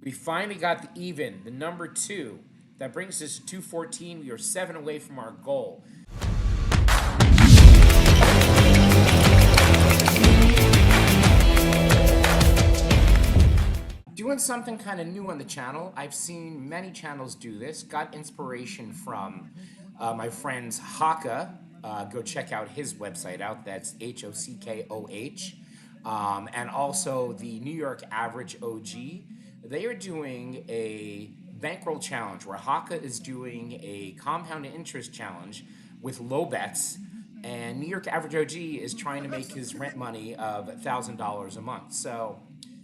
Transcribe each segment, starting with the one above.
We finally got the even, the number 2. That brings us to 214. We are 7 away from our goal. Doing something kind of new on the channel. I've seen many channels do this. Got inspiration from my friend's Haka. Go check out his website out. That's HOCKOH. And also the New York Average OG. They are doing a bankroll challenge where Haka is doing a compound interest challenge with low bets. And New York Average OG is trying to make his rent money of $1,000 a month. So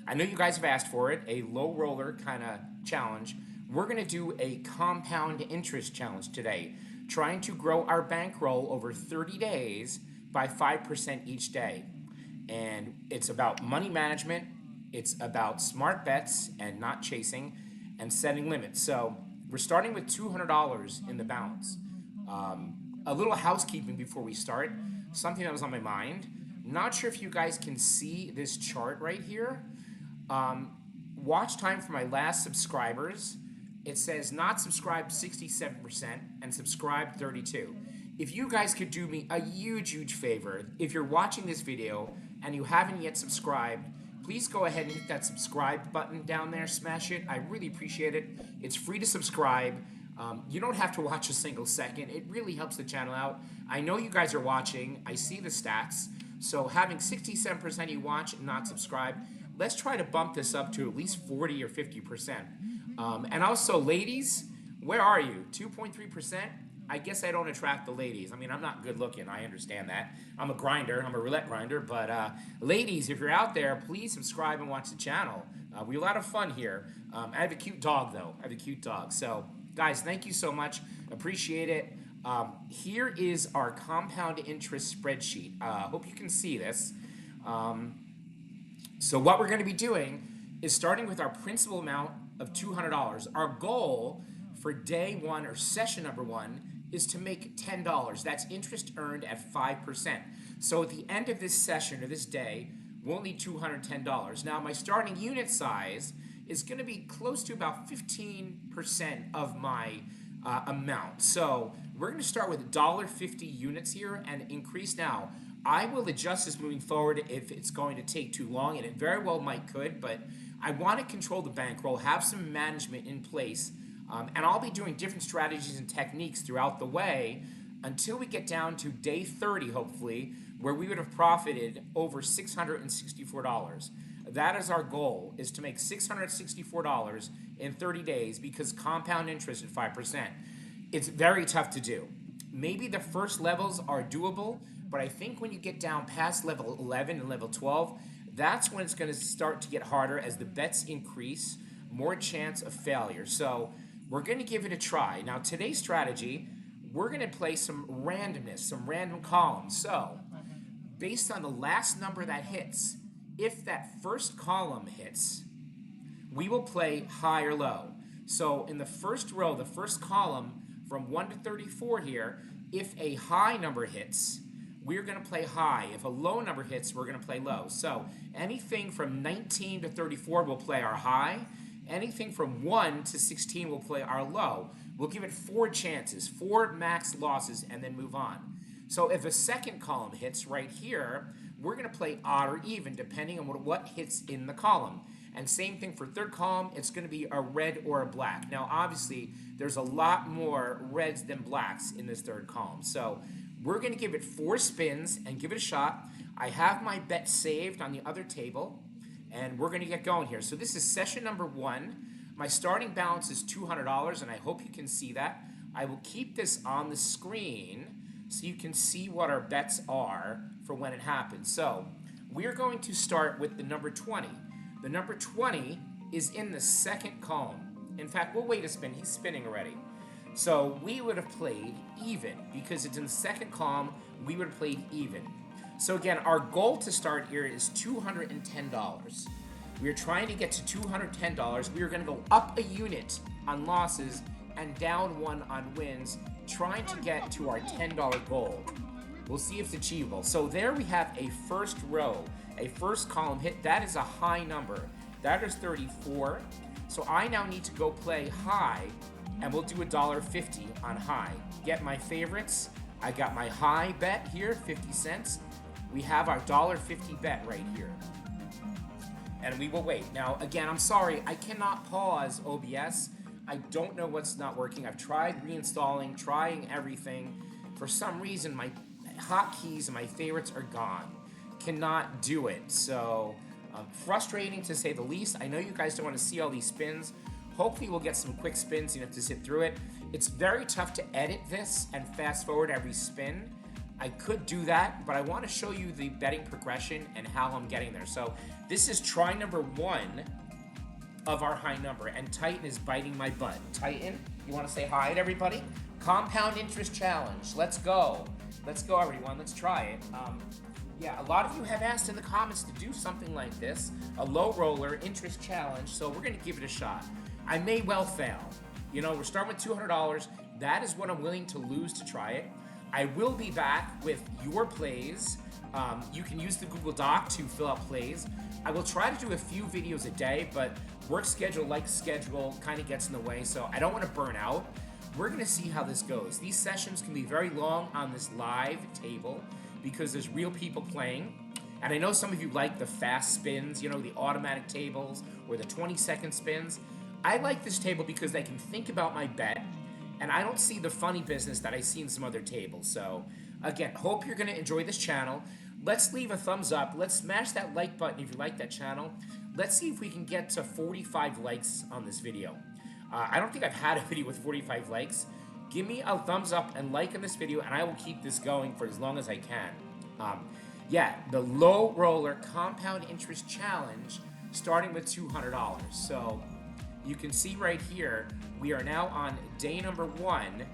I know you guys have asked for it, a low roller kind of challenge. We're going to do a compound interest challenge today, trying to grow our bankroll over 30 days by 5% each day. And it's about money management, it's about smart bets and not chasing, and setting limits. So we're starting with $200 in the balance. A little housekeeping before we start, something that was on my mind. Not sure if you guys can see this chart right here. Watch time for my last subscribers. It says not subscribed 67% and subscribed 32%. If you guys could do me a huge favor, if you're watching this video and you haven't yet subscribed, please go ahead and hit that subscribe button down there, smash it. I really appreciate it. It's free to subscribe. You don't have to watch a single second. It really helps the channel out. I know you guys are watching. I see the stats. So having 67% of you watch and not subscribe, let's try to bump this up to at least 40 or 50%. And also, ladies, where are you? 2.3%? I guess I don't attract the ladies. I mean, I'm not good looking. I understand that. I'm a grinder. I'm a roulette grinder. But ladies, if you're out there, please subscribe and watch the channel. We have a lot of fun here. I have a cute dog, though. I have a cute dog. So, guys, thank you so much. Appreciate it. Here is our compound interest spreadsheet. Hope you can see this. So what we're going to be doing is starting with our principal amount of $200. Our goal for day 1 or session number 1 is to make $10. That's interest earned at 5%. So at the end of this session or this day, we'll need $210. Now my starting unit size is going to be close to about 15% of my amount. So we're going to start with $1.50 units here and increase now. I will adjust this moving forward if it's going to take too long, and it very well could, but I want to control the bankroll, have some management in place, and I'll be doing different strategies and techniques throughout the way until we get down to day 30, hopefully, where we would have profited over $664. That is our goal, is to make $664 in 30 days because compound interest at 5%. It's very tough to do. Maybe the first levels are doable, but I think when you get down past level 11 and level 12, that's when it's going to start to get harder as the bets increase, more chance of failure. So we're going to give it a try. Now, today's strategy, we're going to play some randomness, some random columns. So based on the last number that hits, if that first column hits, we will play high or low. So in the first row, the first column from 1 to 34 here, if a high number hits, we're going to play high. If a low number hits, we're going to play low. So anything from 19 to 34 will play our high. Anything from 1 to 16 will play our low. We'll give it 4 chances, 4 max losses, and then move on. So if a second column hits right here, we're going to play odd or even depending on what hits in the column. And same thing for third column, it's going to be a red or a black. Now, obviously, there's a lot more reds than blacks in this third column. So we're going to give it 4 spins and give it a shot. I have my bet saved on the other table, and we're going to get going here. So this is session number 1. My starting balance is $200, and I hope you can see that. I will keep this on the screen so you can see what our bets are for when it happens. So we're going to start with the number 20. The number 20 is in the second column. In fact, we'll wait a spin. He's spinning already. So we would have played even because it's in the second column. We would have played even. So again, our goal to start here is $210. We are trying to get to $210. We are going to go up a unit on losses and down 1 on wins, trying to get to our $10 goal. We'll see if it's achievable. So there we have a first row, a first column hit. That is a high number. That is 34. So I now need to go play high, and we'll do $1.50 on high. Get my favorites. I got my high bet here, 50 cents. We have our $1.50 bet right here. And we will wait. Now, again, I'm sorry, I cannot pause OBS. I don't know what's not working. I've tried reinstalling, trying everything. For some reason, my hotkeys and my favorites are gone. Cannot do it. So, frustrating to say the least. I know you guys don't want to see all these spins. Hopefully we'll get some quick spins. You don't have to sit through it. It's very tough to edit this and fast forward every spin. I could do that, but I want to show you the betting progression and how I'm getting there. So this is try number 1 of our high number, and Titan is biting my butt. Titan, you want to say hi to everybody? Compound interest challenge. Let's go. Let's go, everyone. Let's try it. Yeah, a lot of you have asked in the comments to do something like this, a low roller interest challenge, so we're going to give it a shot. I may well fail. You know, we're starting with $200. That is what I'm willing to lose to try it. I will be back with your plays. You can use the Google Doc to fill out plays. I will try to do a few videos a day, but work schedule, like schedule, kind of gets in the way, so I don't want to burn out. We're going to see how this goes. These sessions can be very long on this live table because there's real people playing. And I know some of you like the fast spins, you know, the automatic tables or the 20-second spins. I like this table because I can think about my bet, and I don't see the funny business that I see in some other tables. So, again, hope you're going to enjoy this channel. Let's leave a thumbs up. Let's smash that like button if you like that channel. Let's see if we can get to 45 likes on this video. I don't think I've had a video with 45 likes. Give me a thumbs up and like on this video, and I will keep this going for as long as I can. Yeah, the low roller compound interest challenge starting with $200. So you can see right here, we are now on day number 1,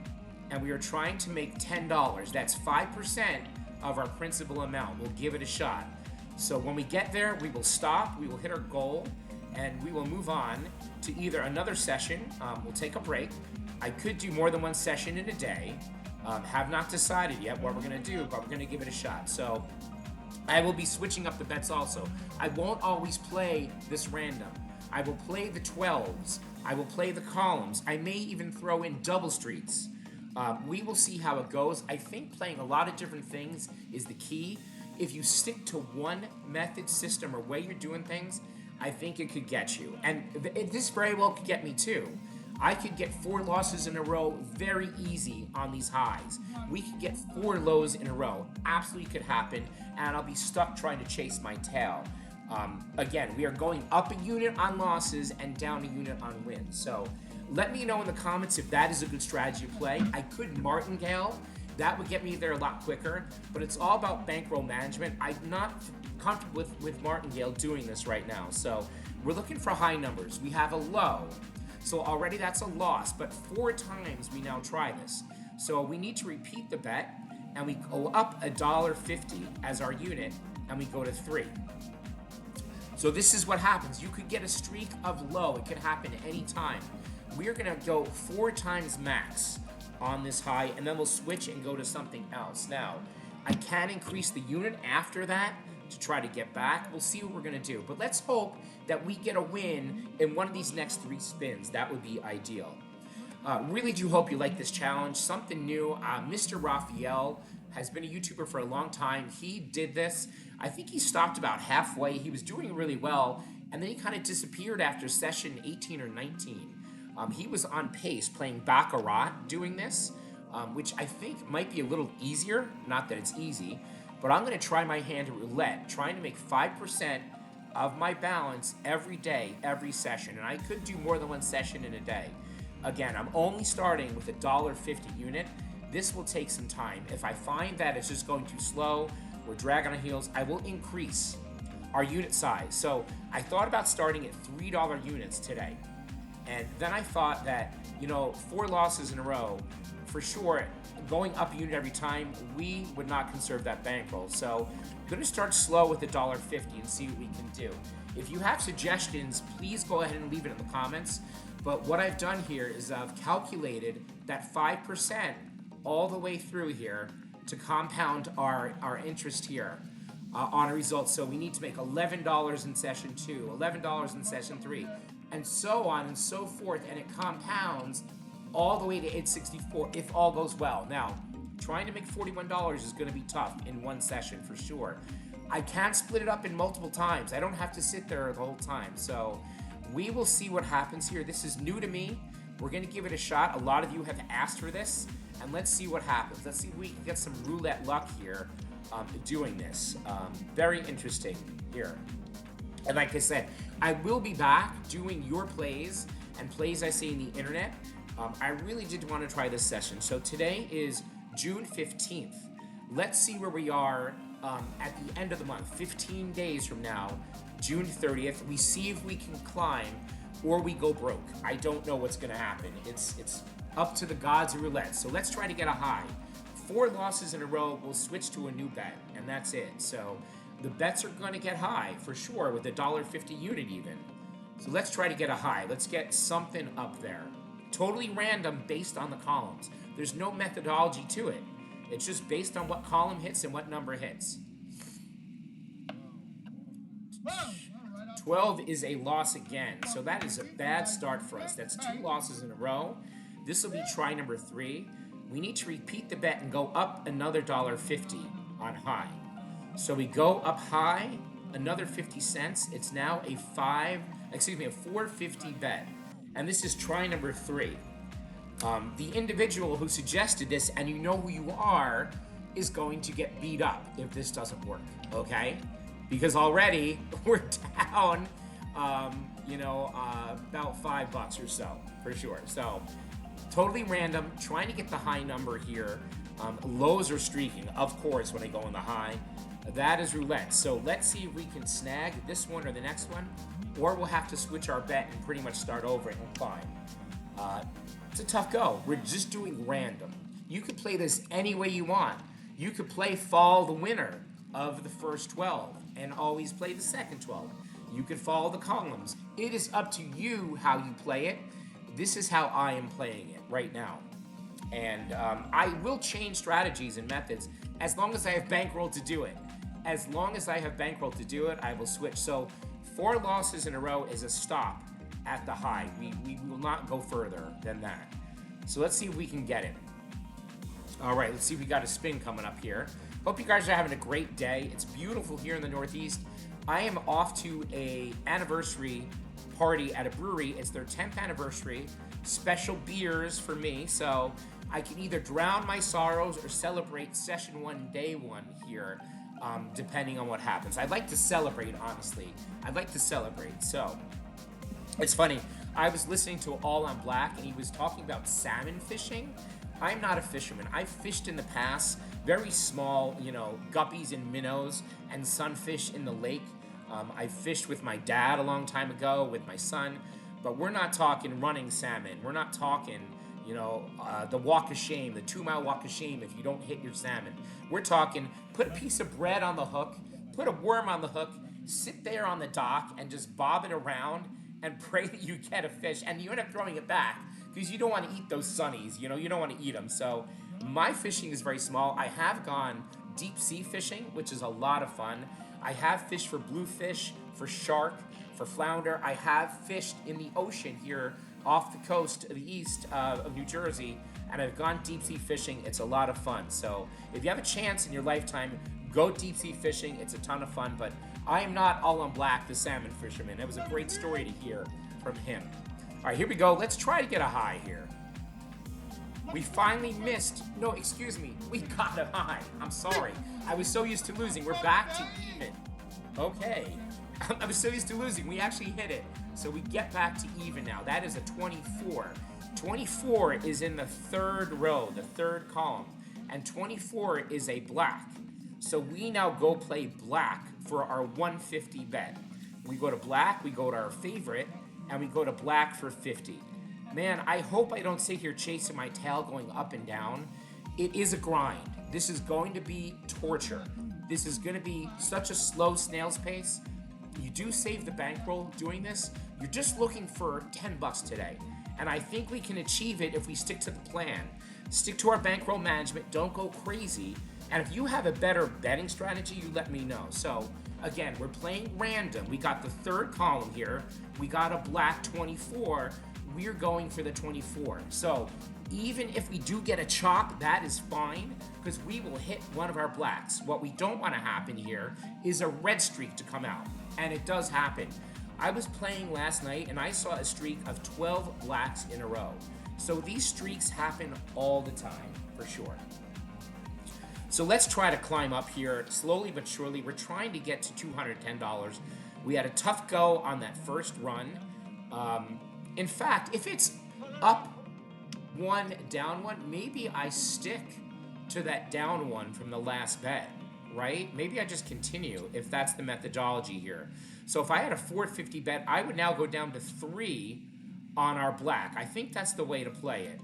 and we are trying to make $10. That's 5% of our principal amount. We'll give it a shot. So when we get there, we will stop, we will hit our goal, and we will move on to either another session. We'll take a break. I could do more than one session in a day. Have not decided yet what we're going to do, but we're going to give it a shot. So I will be switching up the bets also. I won't always play this random. I will play the 12s. I will play the columns. I may even throw in double streets. We will see how it goes. I think playing a lot of different things is the key. If you stick to one method, system, or way you're doing things, I think it could get you. And this very well could get me too. I could get 4 losses in a row very easy on these highs. We could get 4 lows in a row. Absolutely could happen, and I'll be stuck trying to chase my tail. Again, we are going up a unit on losses and down a unit on wins. So let me know in the comments if that is a good strategy to play. I could martingale. That would get me there a lot quicker, but it's all about bankroll management. I'm not comfortable with martingale doing this right now. So we're looking for high numbers. We have a low. So already that's a loss, but 4 times we now try this. So we need to repeat the bet, and we go up $1.50 as our unit, and we go to 3. So this is what happens. You could get a streak of low. It could happen any time. We're gonna go 4 times max on this high, and then we'll switch and go to something else. Now, I can increase the unit after that to try to get back. We'll see what we're gonna do. But let's hope that we get a win in one of these next 3 spins. That would be ideal. Really do hope you like this challenge. Something new. Mr. Raphael has been a YouTuber for a long time. He did this. I think he stopped about halfway. He was doing really well, and then he kind of disappeared after session 18 or 19. He was on pace playing Baccarat doing this, which I think might be a little easier. Not that it's easy, but I'm going to try my hand at Roulette, trying to make 5% of my balance every day, every session. And I could do more than one session in a day. Again, I'm only starting with a $1.50 unit. This will take some time. If I find that it's just going too slow, we're dragging our heels, I will increase our unit size. So I thought about starting at $3 units today. And then I thought that, 4 losses in a row, for sure, going up a unit every time, we would not conserve that bankroll. So I'm going to start slow with $1.50 and see what we can do. If you have suggestions, please go ahead and leave it in the comments. But what I've done here is I've calculated that 5% all the way through here to compound our interest here on a result. So we need to make $11 in session 2, $11 in session 3, and so on and so forth, and it compounds all the way to 864 if all goes well. Now, trying to make $41 is going to be tough in one session for sure. I can split it up in multiple times. I don't have to sit there the whole time. So we will see what happens here. This is new to me. We're going to give it a shot. A lot of you have asked for this, and let's see what happens. Let's see if we can get some roulette luck here doing this. Very interesting here. And like I said, I will be back doing your plays and plays I see in the internet. I really did want to try this session. So today is June 15th. Let's see where we are at the end of the month, 15 days from now, June 30th. We see if we can climb or we go broke. I don't know what's going to happen. It's up to the gods of roulette. So let's try to get a high. 4 losses in a row, we'll switch to a new bet, and that's it. So the bets are going to get high for sure with a $1.50 unit even. So let's try to get a high. Let's get something up there. Totally random based on the columns. There's no methodology to it. It's just based on what column hits and what number hits. 12 is a loss again, so that is a bad start for us. That's 2 losses in a row. This will be try number 3. We need to repeat the bet and go up another $1.50 on high. So we go up high, another 50 cents. It's now a $4.50 bet. And this is try number 3. The individual who suggested this, and you know who you are, is going to get beat up if this doesn't work, okay? Because already we're down, about $5 or so, for sure. So, totally random, trying to get the high number here. Lows are streaking, of course, when I go on the high. That is roulette. So let's see if we can snag this one or the next one, or we'll have to switch our bet and pretty much start over and climb. It's a tough go. We're just doing random. You could play this any way you want. You could play follow the winner of the first 12 and always play the second 12. You could follow the columns. It is up to you how you play it. This is how I am playing it right now. And I will change strategies and methods as long as I have bankroll to do it. As long as I have bankroll to do it, I will switch. So 4 losses in a row is a stop at the high. We will not go further than that. So let's see if we can get it. All right, let's see if we got a spin coming up here. Hope you guys are having a great day. It's beautiful here in the Northeast. I am off to a anniversary party at a brewery. It's their 10th anniversary. Special beers for me, so I can either drown my sorrows or celebrate session 1, day 1 here, depending on what happens. I'd like to celebrate, honestly. I'd like to celebrate. So it's funny. I was listening to All on Black, and he was talking about salmon fishing. I'm not a fisherman. I've fished in the past, very small, guppies and minnows and sunfish in the lake. I fished with my dad a long time ago, with my son, but we're not talking running salmon. We're not talking, the walk of shame, the 2-mile walk of shame if you don't hit your salmon. We're talking put a piece of bread on the hook, put a worm on the hook, sit there on the dock and just bob it around and pray that you get a fish, and you end up throwing it back because you don't want to eat those sunnies, you don't want to eat them. So my fishing is very small. I have gone deep sea fishing, which is a lot of fun. I have fished for bluefish, for shark, for flounder. I have fished in the ocean here off the coast of the east of New Jersey, and I've gone deep sea fishing. It's a lot of fun. So if you have a chance in your lifetime, go deep sea fishing. It's a ton of fun, but I am not All on Black, the salmon fisherman. It was a great story to hear from him. All right, here we go. Let's try to get a high here. We finally missed. No, excuse me. We got a high. I'm sorry. I was so used to losing. We're back to even. Okay. I was so used to losing. We actually hit it. So we get back to even now. That is a 24. 24 is in the 3rd row, the 3rd column. And 24 is a black. So we now go play black for our 150 bet. We go to black, we go to our favorite, and we go to black for 50. Man, I hope I don't sit here chasing my tail going up and down. It is a grind. This is going to be torture. This is going to be such a slow snail's pace. You do save the bankroll doing this. You're just looking for $10 today. And I think we can achieve it if we stick to the plan. Stick to our bankroll management. Don't go crazy. And if you have a better betting strategy, you let me know. So again, we're playing random. We got the third column here. We got a black 24. We're going for the 24. So even if we do get a chalk, that is fine, because we will hit one of our blacks. What we don't want to happen here is a red streak to come out. And it does happen. I was playing last night and I saw a streak of 12 blacks in a row. So these streaks happen all the time, for sure. So let's try to climb up here slowly but surely. We're trying to get to $210. We had a tough go on that first run. In fact, if it's up one, down one, maybe I stick to that down one from the last bet, right? Maybe I just continue if that's the methodology here. So if I had a 450 bet, I would now go down to 3 on our black. I think that's the way to play it.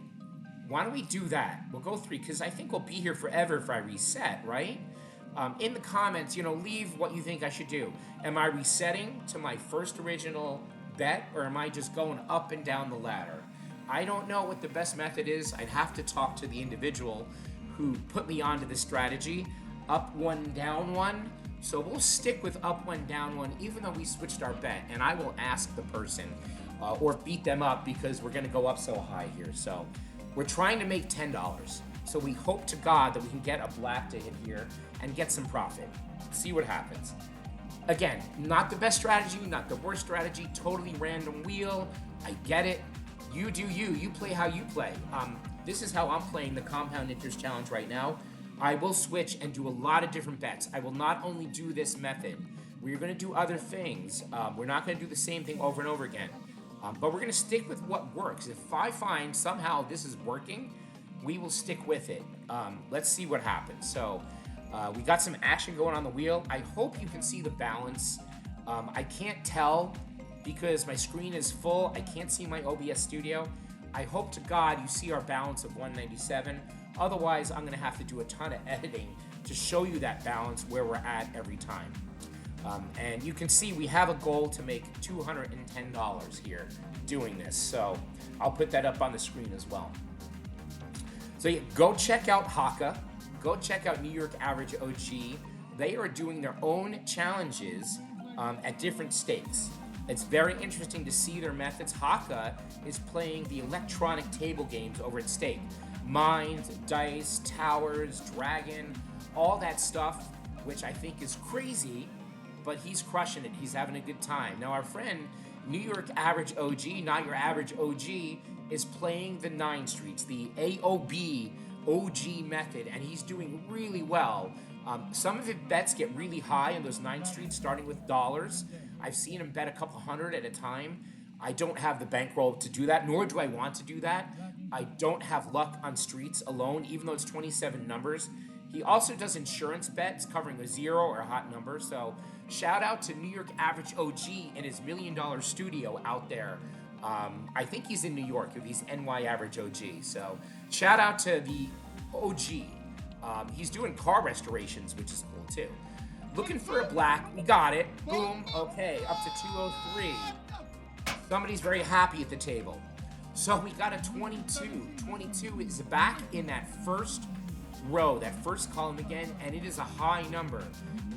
Why don't we do that? We'll go 3, because I think we'll be here forever if I reset, right? In the comments, leave what you think I should do. Am I resetting to my first original bet, or am I just going up and down the ladder? I don't know what the best method is. I'd have to talk to the individual who put me onto this strategy. Up one, down one. So we'll stick with up one, down one, even though we switched our bet. And I will ask the person or beat them up, because we're going to go up so high here. So we're trying to make $10. So we hope to God that we can get a black to hit here and get some profit. See what happens. Again, not the best strategy, not the worst strategy, totally random wheel. I get it. You do you. You play how you play. This is how I'm playing the Compound Interest Challenge right now. I will switch and do a lot of different bets. I will not only do this method. We're going to do other things. We're not going to do the same thing over and over again. But we're going to stick with what works. If I find somehow this is working, we will stick with it. Let's see what happens. So we got some action going on the wheel. I hope you can see the balance. I can't tell because my screen is full. I can't see my OBS studio. I hope to God you see our balance of 197. Otherwise, I'm going to have to do a ton of editing to show you that balance where we're at every time. And you can see we have a goal to make $210 here doing this. So I'll put that up on the screen as well. So yeah, go check out Haka. Go check out New York Average OG. They are doing their own challenges at different stakes. It's very interesting to see their methods. Haka is playing the electronic table games over at stake. Mines, dice, towers, dragon, all that stuff, which I think is crazy, but he's crushing it. He's having a good time. Now our friend, New York Average OG, not your average OG, is playing the 9 streets, the AOB OG method, and he's doing really well. Some of his bets get really high in those 9 streets, starting with dollars. I've seen him bet a couple hundred at a time. I don't have the bankroll to do that, nor do I want to do that. I don't have luck on streets alone, even though it's 27 numbers. He also does insurance bets covering a 0 or a hot number. So shout out to New York Average OG and his $1 million studio out there. I think he's in New York, if he's NY Average OG. So shout out to the OG. He's doing car restorations, which is cool too. Looking for a black. We got it. Boom. Okay, up to 203. Somebody's very happy at the table. So we got a 22. 22 is back in that first row, that first column again, and it is a high number.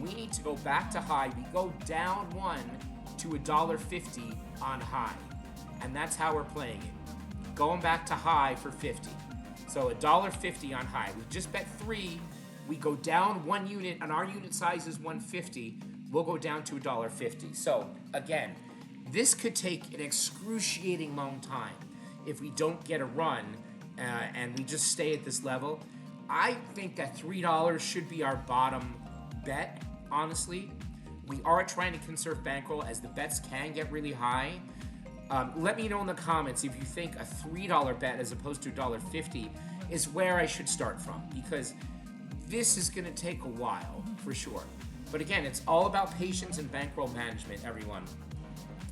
We need to go back to high. We go down 1 to $1.50 on high. And that's how we're playing it. Going back to high for 50. So $1.50 on high. We just bet 3. We go down 1 unit, and our unit size is 150. We'll go down to $1.50. So again, this could take an excruciating long time if we don't get a run and we just stay at this level. I think that $3 should be our bottom bet, honestly. We are trying to conserve bankroll as the bets can get really high. Let me know in the comments if you think a $3 bet as opposed to $1.50 is where I should start from, because this is going to take a while for sure. But again, it's all about patience and bankroll management, everyone.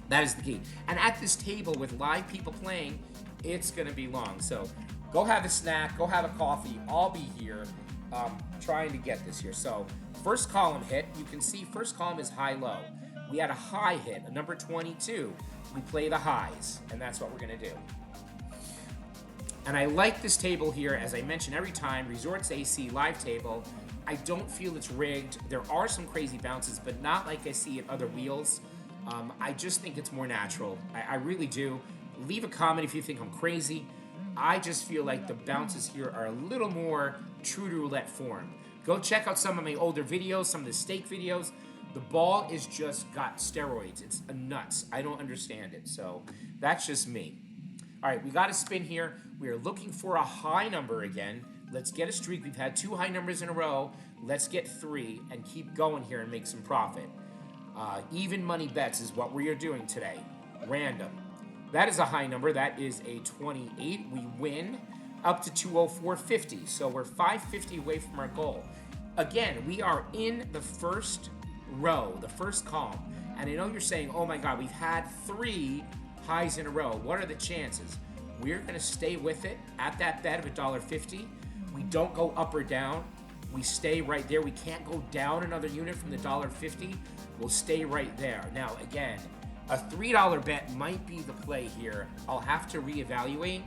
That is the key. And at this table with live people playing, it's going to be long. So go have a snack, go have a coffee. I'll be here trying to get this here. So first column hit. You can see first column is high-low. We had a high hit, a number 22. We play the highs, and that's what we're going to do. And I like this table here, as I mention every time, Resorts AC live table. I don't feel it's rigged. There are some crazy bounces, but not like I see at other wheels. I just think it's more natural. I really do. Leave a comment if you think I'm crazy. I just feel like the bounces here are a little more true to roulette form. Go check out some of my older videos, some of the stake videos. The ball is just got steroids. It's nuts. I don't understand it. So that's just me. All right, we got a spin here. We are looking for a high number again. Let's get a streak. We've had 2 high numbers in a row. Let's get 3 and keep going here and make some profit. Even money bets is what we are doing today. Random. That is a high number. That is a 28. We win up to 204.50. So we're 550 away from our goal. Again, we are in the first row, the first column. And I know you're saying, oh my God, we've had 3 highs in a row. What are the chances? We're going to stay with it at that bet of $1.50. We don't go up or down. We stay right there. We can't go down another unit from the $1.50. We'll stay right there. Now, again, a $3 bet might be the play here. I'll have to reevaluate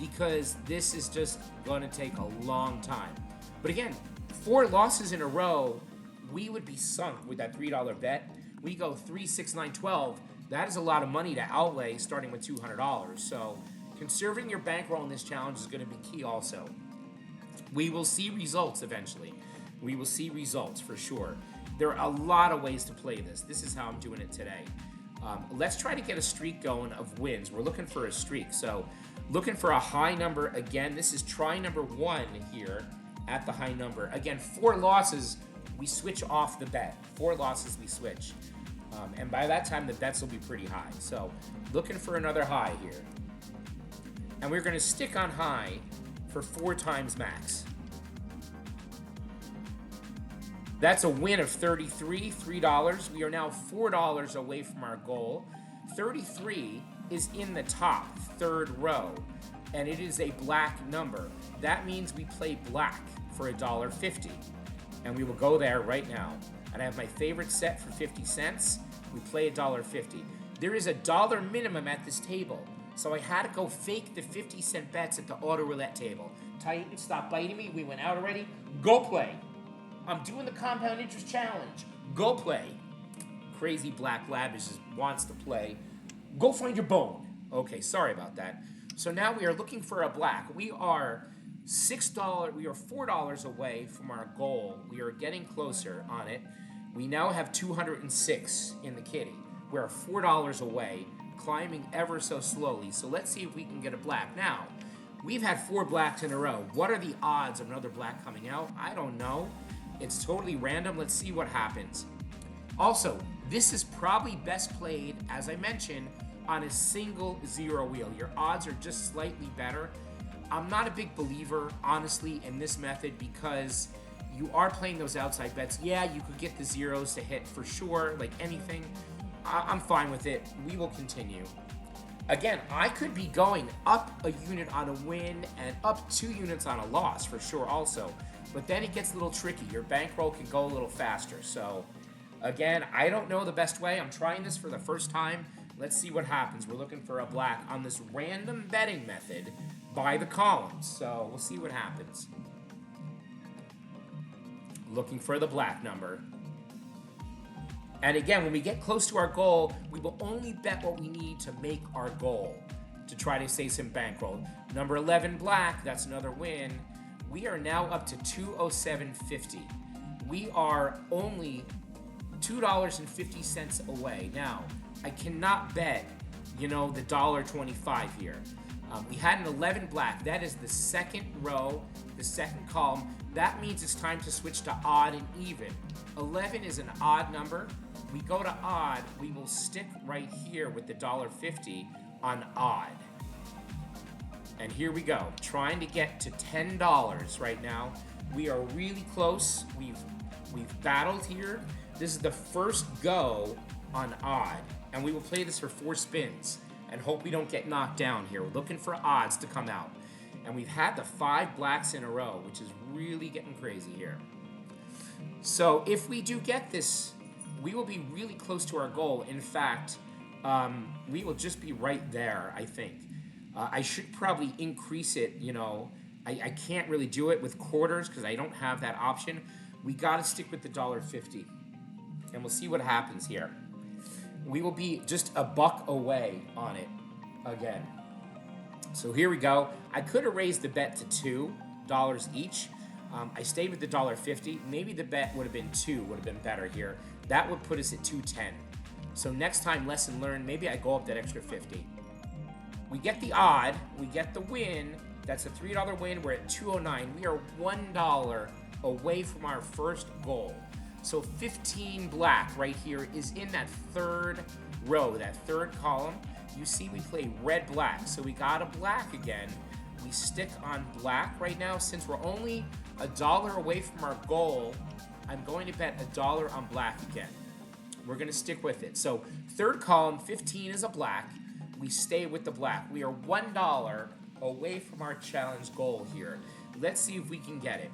because this is just going to take a long time. But again, 4 losses in a row, we would be sunk with that $3 bet. We go 3, 6, 9, 12. That is a lot of money to outlay starting with $200. So conserving your bankroll in this challenge is going to be key also. We will see results eventually. We will see results for sure. There are a lot of ways to play this. This is how I'm doing it today. Let's try to get a streak going of wins. We're looking for a streak. So looking for a high number again. This is try number 1 here at the high number. Again, 4 losses, we switch off the bet. 4 losses, we switch. And by that time, the bets will be pretty high. So looking for another high here. And we're going to stick on high for 4 times max. That's a win of 33, $3. We are now $4 away from our goal. 33 is in the top 3rd row, and it is a black number. That means we play black for $1.50, and we will go there right now. And I have my favorite set for 50 cents. We play $1.50. There is a dollar minimum at this table, so I had to go fake the 50-cent bets at the auto roulette table. Titan, stop biting me. We went out already. Go play. I'm doing the compound interest challenge. Go play. Crazy black lab just wants to play. Go find your bone. Okay, sorry about that. So now we are looking for a black. We are $6. We are $4 away from our goal. We are getting closer on it. We now have 206 in the kitty. We're $4 away, climbing ever so slowly. So let's see if we can get a black. Now, we've had 4 blacks in a row. What are the odds of another black coming out? I don't know. It's totally random. Let's see what happens. Also, this is probably best played, as I mentioned, on a single 0 wheel. Your odds are just slightly better. I'm not a big believer, honestly, in this method because you are playing those outside bets. Yeah, you could get the zeros to hit for sure, like anything. I'm fine with it. We will continue. Again, I could be going up a unit on a win and up 2 units on a loss for sure also. But then it gets a little tricky. Your bankroll can go a little faster. So again, I don't know the best way. I'm trying this for the first time. Let's see what happens. We're looking for a black on this random betting method by the columns. So we'll see what happens. Looking for the black number. And again, when we get close to our goal, we will only bet what we need to make our goal to try to save some bankroll. Number 11 black, that's another win. We are now up to 207.50. We are only $2.50 away. Now, I cannot bet, the $1.25 here. We had an 11 black. That is the 2nd row, the 2nd column. That means it's time to switch to odd and even. 11 is an odd number. We go to odd. We will stick right here with the $1.50 on odd. And here we go, trying to get to $10 right now. We are really close. We've battled here. This is the first go on odd, and we will play this for 4 spins and hope we don't get knocked down here. We're looking for odds to come out. And we've had the 5 blacks in a row, which is really getting crazy here. So if we do get this, we will be really close to our goal. In fact, we will just be right there, I think. I should probably increase it, you know. I can't really do it with quarters because I don't have that option. We got to stick with the $1.50. And we'll see what happens here. We will be just a buck away on it again. So here we go. I could have raised the bet to $2 each. I stayed with the $1.50. Maybe the bet would have been $2, would have been better here. That would put us at $2.10. So next time, lesson learned, maybe I go up that extra 50. We get the odd, we get the win. That's a $3 win. We're at $2.09. We are $1 away from our first goal. So 15 black right here is in that third row, that third column. You see we play red black, so we got a black again. We stick on black right now. Since we're only $1 away from our goal, I'm going to bet $1 on black again. We're going to stick with it. So third column, 15 is a black. We stay with the black. We are $1 away from our challenge goal here. Let's see if we can get it.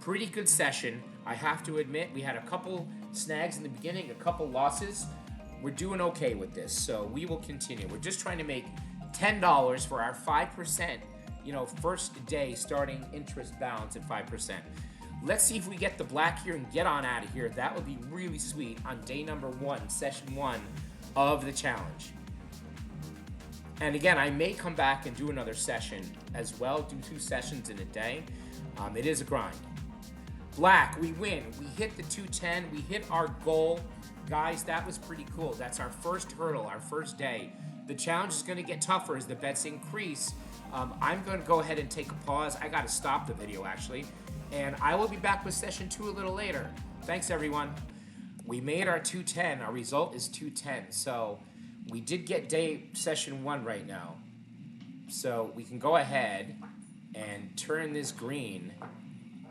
Pretty good session, I have to admit. We had a couple snags in the beginning, a couple losses. We're doing okay with this, so we will continue. We're just trying to make $10 for our 5%, first day starting interest balance at 5%. Let's see if we get the black here and get on out of here. That would be really sweet on day number 1, session 1 of the challenge. And again, I may come back and do another session as well, do 2 sessions in a day. It is a grind. Black, we win. We hit the 210. We hit our goal. Guys, that was pretty cool. That's our first hurdle, our first day. The challenge is going to get tougher as the bets increase. I'm going to go ahead and take a pause. I got to stop the video, actually. And I will be back with session 2 a little later. Thanks, everyone. We made our 210. Our result is 210. So we did get session 1 right now. So we can go ahead and turn this green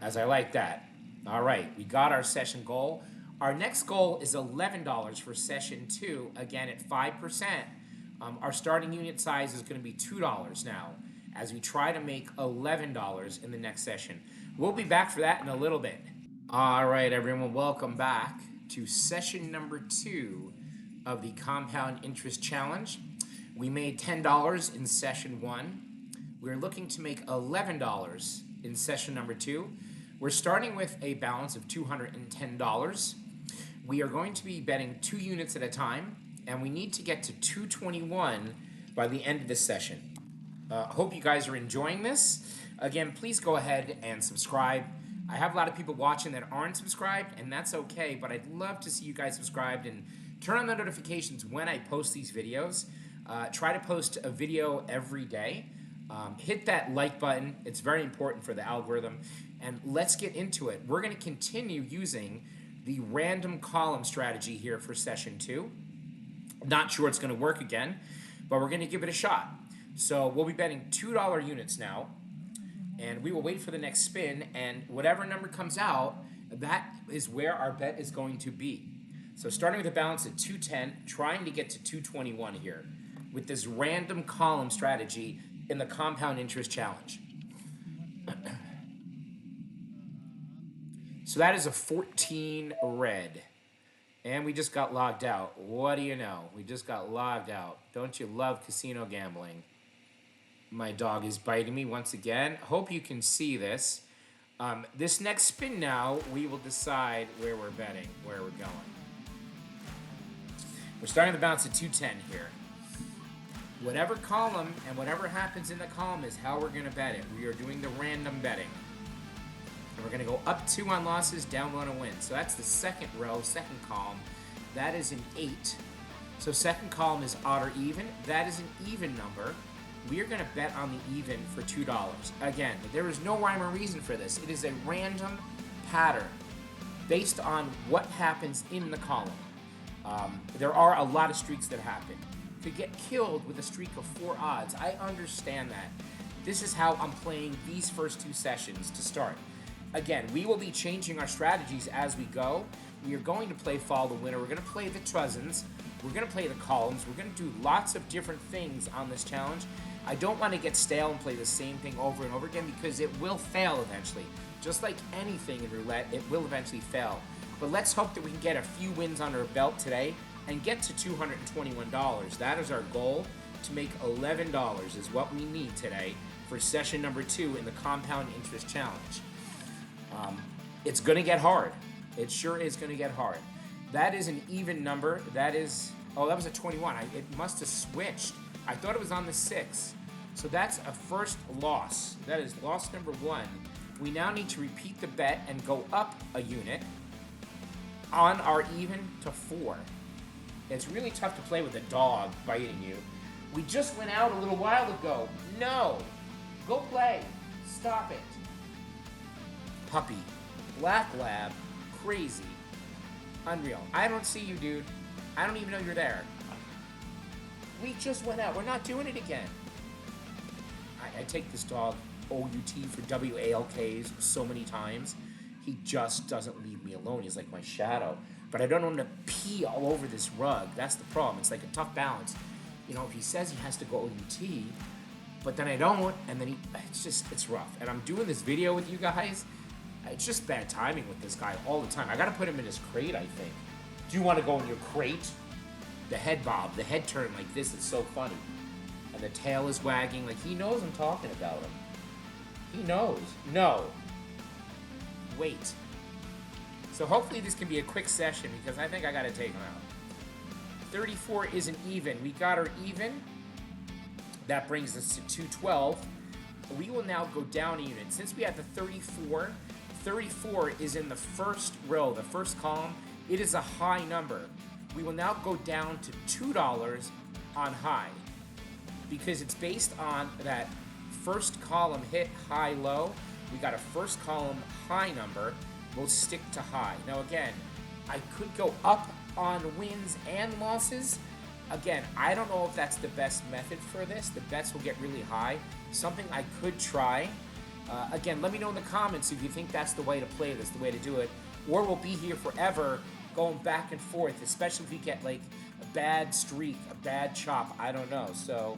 as I like that. All right, we got our session goal. Our next goal is $11 for session 2, again at 5%. Our starting unit size is going to be $2 now as we try to make $11 in the next session. We'll be back for that in a little bit. All right, everyone, welcome back to session number 2 of the Compound Interest Challenge. We made $10 in session 1. We're looking to make $11 in session number 2. We're starting with a balance of $210. We are going to be betting 2 units at a time, and we need to get to 221 by the end of this session. Hope you guys are enjoying this. Again, please go ahead and subscribe. I have a lot of people watching that aren't subscribed, and that's okay, but I'd love to see you guys subscribed and turn on the notifications when I post these videos. Try to post a video every day. Hit that like button. It's very important for the algorithm. And let's get into it. We're going to continue using the random column strategy here for session 2. Not sure it's going to work again, but we're going to give it a shot. So we'll be betting $2 units now, and we will wait for the next spin, and whatever number comes out, that is where our bet is going to be. So starting with a balance at 210, trying to get to 221 here with this random column strategy in the Compound Interest Challenge. So that is a 14 red. And we just got logged out. What do you know? We just got logged out. Don't you love casino gambling? My dog is biting me once again. Hope you can see this. This next spin now, we will decide where we're betting, where we're going. We're starting the balance at 210 here. Whatever column and whatever happens in the column is how we're going to bet it. We are doing the random betting. And we're going to go up 2 on losses, down 1 on wins. So that's the second row, second column. That is an 8. So second column is odd or even. That is an even number. We are going to bet on the even for $2. Again, there is no rhyme or reason for this. It is a random pattern based on what happens in the column. There are a lot of streaks that happen. To get killed with a streak of 4 odds, I understand that. This is how I'm playing these first 2 sessions to start. Again, we will be changing our strategies as we go. We are going to play follow the winner. We're going to play the dozens. We're going to play the columns. We're going to do lots of different things on this challenge. I don't want to get stale and play the same thing over and over again because it will fail eventually. Just like anything in roulette, it will eventually fail. But let's hope that we can get a few wins under our belt today and get to $221. That is our goal. to make $11 is what we need today for session number 2 in the compound interest challenge. It's going to get hard. It sure is going to get hard. That is an even number. That is, oh, that was a 21. It must have switched. I thought it was on the 6. So that's a first loss. That is loss number 1. We now need to repeat the bet and go up a unit on our even to 4. It's really tough to play with a dog biting you. We just went out a little while ago. No. Go play. Stop it. Puppy. Black lab. Crazy. Unreal. I don't see you, dude. I don't even know you're there. We just went out. We're not doing it again. I take this dog OUT for WALKs so many times. He just doesn't leave me alone. He's like my shadow. But I don't want him to pee all over this rug. That's the problem. It's like a tough balance. You know, if he says he has to go OUT, but then I don't, and then it's rough. And I'm doing this video with you guys. It's just bad timing with this guy all the time. I gotta put him in his crate, I think. Do you want to go in your crate? The head bob, the head turn like this is so funny. And the tail is wagging, like he knows I'm talking about him. He knows. No. Wait. So hopefully this can be a quick session because I think I gotta take him out. 34 isn't even. We got our even. That brings us to 212. We will now go down a unit. Since we have the 34, 34 is in the first row, the first column. It is a high number. We will now go down to $2 on high because it's based on that first column hit high low. We got a first column high number. We'll stick to high. Now again, I could go up on wins and losses. Again, I don't know if that's the best method for this. The bets will get really high. Something I could try. Again, let me know in the comments if you think that's the way to play this, the way to do it. Or we'll be here forever going back and forth, especially if we get like a bad streak, a bad chop. I don't know. So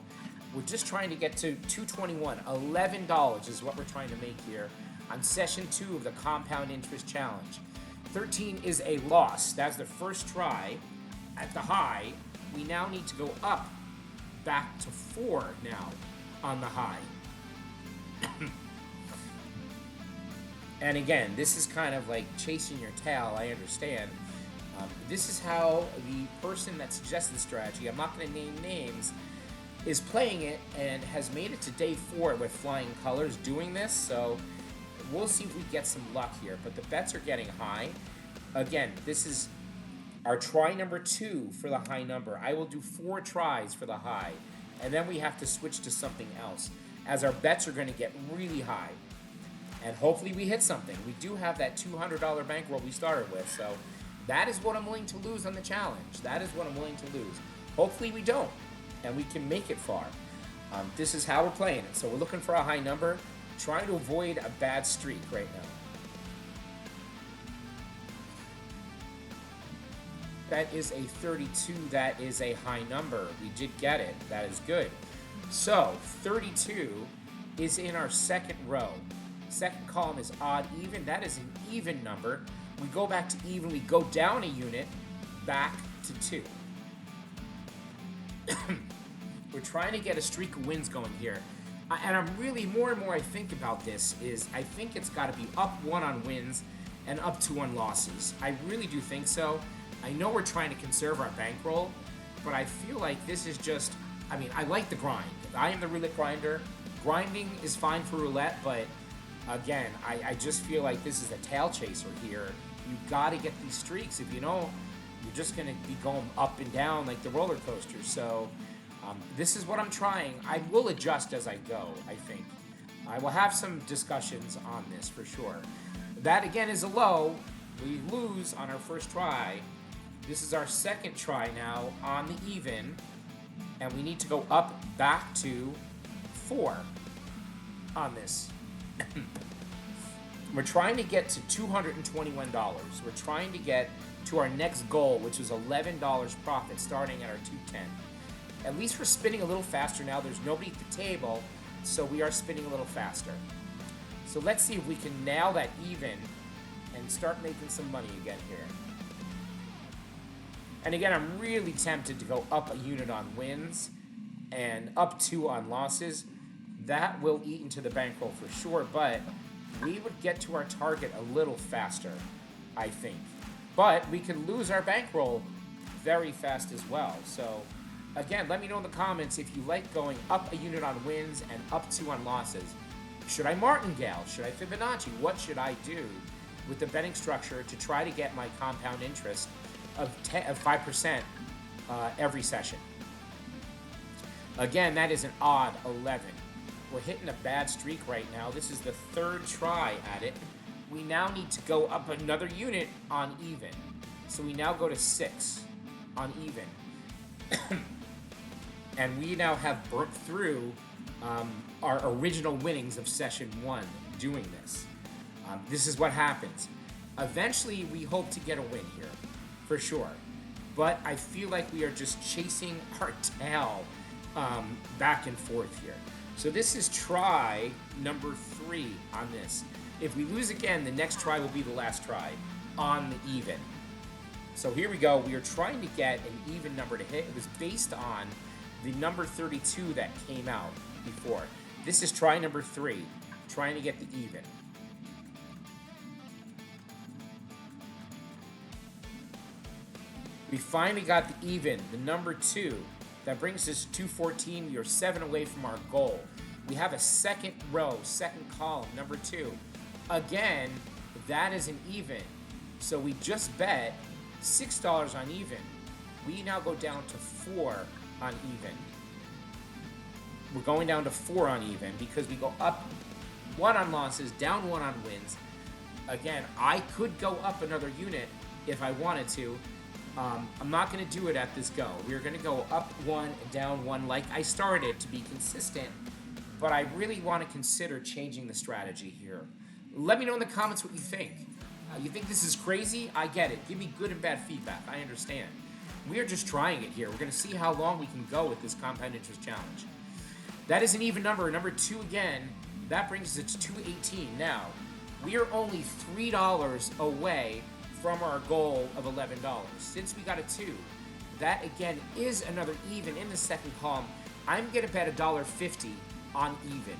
we're just trying to get to 221. $11 is what we're trying to make here on session 2 of the compound interest challenge. 13 is a loss. That's the first try at the high. We now need to go up back to 4 now on the high. And again, this is kind of like chasing your tail, I understand. This is how the person that suggested the strategy, I'm not going to name names, is playing it and has made it to day 4 with flying colors doing this. So we'll see if we get some luck here. But the bets are getting high. Again, this is our try number 2 for the high number. I will do 4 tries for the high. And then we have to switch to something else, as our bets are going to get really high. And hopefully we hit something. We do have that $200 bankroll we started with, so that is what I'm willing to lose on the challenge. That is what I'm willing to lose. Hopefully we don't, and we can make it far. This is how we're playing it. So we're looking for a high number, trying to avoid a bad streak right now. That is a 32. That is a high number. We did get it. That is good. So 32 is in our second row. Second column is odd even. That is an even number. We go back to even. We go down a unit back to 2. We're trying to get a streak of wins going here. And I'm really, more and more I think about this, is I think it's got to be up 1 on wins and up 2 on losses. I really do think so. I know we're trying to conserve our bankroll, but I feel like this is just, I mean, I like the grind. I am the roulette grinder. Grinding is fine for roulette, but again, I just feel like this is a tail chaser here. You've got to get these streaks. If you don't, you're just going to be going up and down like the roller coaster. So this is what I'm trying. I will adjust as I go, I think. I will have some discussions on this for sure. That, again, is a low. We lose on our first try. This is our second try now on the even. And we need to go up back to 4 on this. We're trying to get to $221. We're trying to get to our next goal, which is $11 profit starting at our 210. At least we're spinning a little faster now. There's nobody at the table, so we are spinning a little faster. So let's see if we can nail that even and start making some money again here. And again, I'm really tempted to go up a unit on wins. and up 2 on losses. That will eat into the bankroll for sure, but we would get to our target a little faster, I think. But we could lose our bankroll very fast as well. So again, let me know in the comments if you like going up a unit on wins and up 2 on losses. Should I martingale? Should I Fibonacci? What should I do with the betting structure to try to get my compound interest of 5% every session? Again, that is an odd 11. We're hitting a bad streak right now. This is the 3rd try at it. We now need to go up another unit on even. So we now go to 6 on even. And we now have burnt through our original winnings of session 1 doing this. This is what happens. Eventually, we hope to get a win here, for sure. But I feel like we are just chasing our tail back and forth here. So this is try number 3 on this. If we lose again, the next try will be the last try on the even. So here we go. We are trying to get an even number to hit. It was based on the number 32 that came out before. This is try number 3, trying to get the even. We finally got the even, the number 2. That brings us to 214. We are 7 away from our goal. We have a second row, second column, number 2. Again, that is an even. So we just bet $6 on even. We now go down to 4 on even. We're going down to 4 on even because we go up 1 on losses, down 1 on wins. Again, I could go up another unit if I wanted to. I'm not going to do it at this go. We're going to go up 1, down 1 like I started to be consistent. But I really want to consider changing the strategy here. Let me know in the comments what you think. You think this is crazy? I get it. Give me good and bad feedback. I understand. We are just trying it here. We're going to see how long we can go with this compound interest challenge. That is an even number. Number 2 again. That brings us to 218. Now, we are only $3 away from our goal of $11. Since we got a 2, that again is another even in the second column. I'm going to bet $1.50 on even.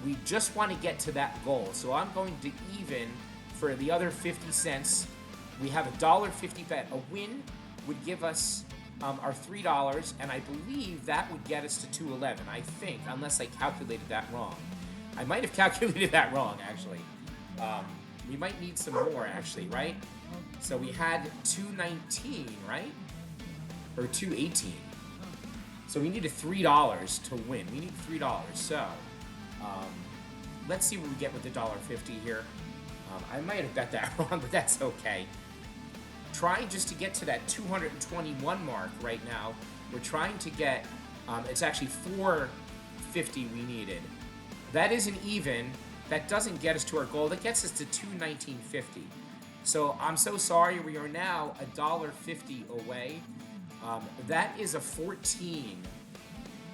We just want to get to that goal. So I'm going to even for the other 50 cents. We have a $1.50 bet. A win would give us our $3, and I believe that would get us to 211. I think, unless I calculated that wrong. I might have calculated that wrong, actually. We might need some more, actually, right? So we had 219, right? Or 218. So we needed $3 to win. We need $3. So let's see what we get with the $1.50 here. I might have bet that wrong, but that's okay. Trying just to get to that 221 mark right now. We're trying to get, it's actually 450 we needed. That is an even. That doesn't get us to our goal. That gets us to 219.50. So I'm so sorry. We are now $1.50 away. That is a 14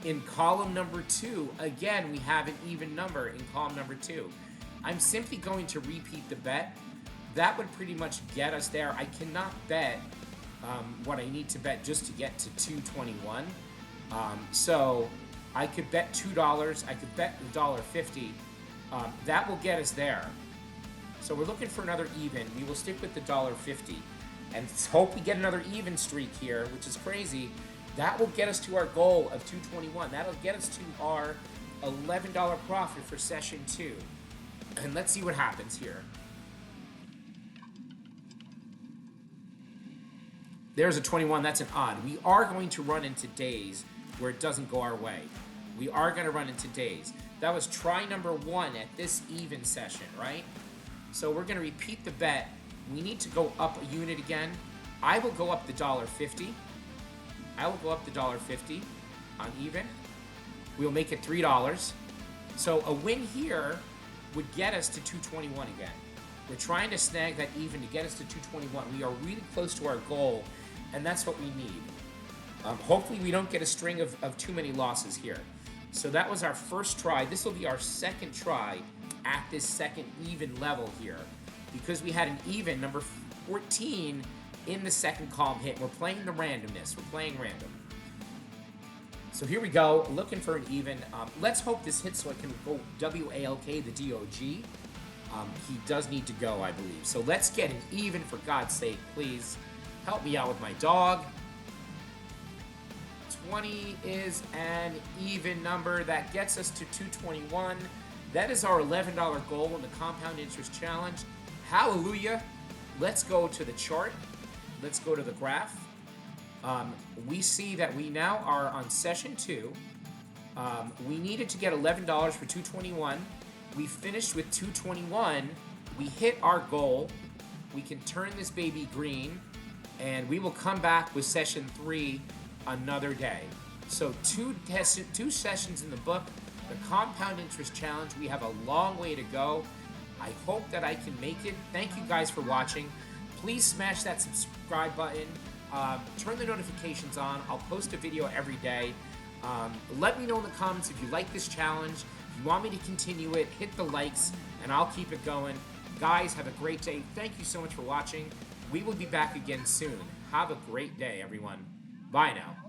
in column number 2. Again, we have an even number in column number 2. I'm simply going to repeat the bet. That would pretty much get us there. I cannot bet what I need to bet just to get to 221. So I could bet $2. I could bet $1.50. That will get us there. So we're looking for another even. We will stick with the $1.50 and hope we get another even streak here, which is crazy. That will get us to our goal of 221. That'll get us to our $11 profit for session 2. And let's see what happens here. There's a 21. That's an odd. We are going to run into days where it doesn't go our way. We are going to run into days. That was try number 1 at this even session, right? So we're going to repeat the bet. We need to go up a unit again. I will go up the $1.50. I will go up the $1.50 on even. We'll make it $3. So a win here would get us to 221 again. We're trying to snag that even to get us to 221. We are really close to our goal, and that's what we need. Hopefully we don't get a string of too many losses here. So that was our first try. This will be our second try at this second even level here, because we had an even number 14 in the second column hit. We're playing the randomness. We're playing random. So here we go, looking for an even. Let's hope this hits so I can go W-A-L-K, the D-O-G. He does need to go, I believe. So let's get an even, for God's sake, please. Help me out with my dog. 20 is an even number. That gets us to 221. That is our $11 goal in the compound interest challenge. Hallelujah. Let's go to the chart. Let's go to the graph. We see that we now are on session 2. We needed to get $11 for 221. We finished with 221. We hit our goal. We can turn this baby green, and we will come back with session 3 another day. So two sessions in the book. The compound interest challenge. We have a long way to go. I hope that I can make it. Thank you guys for watching. Please smash that subscribe button. Turn the notifications on. I'll post a video every day. Let me know in the comments if you like this challenge. If you want me to continue it, hit the likes, and I'll keep it going. Guys, have a great day. Thank you so much for watching. We will be back again soon. Have a great day, everyone. Bye now.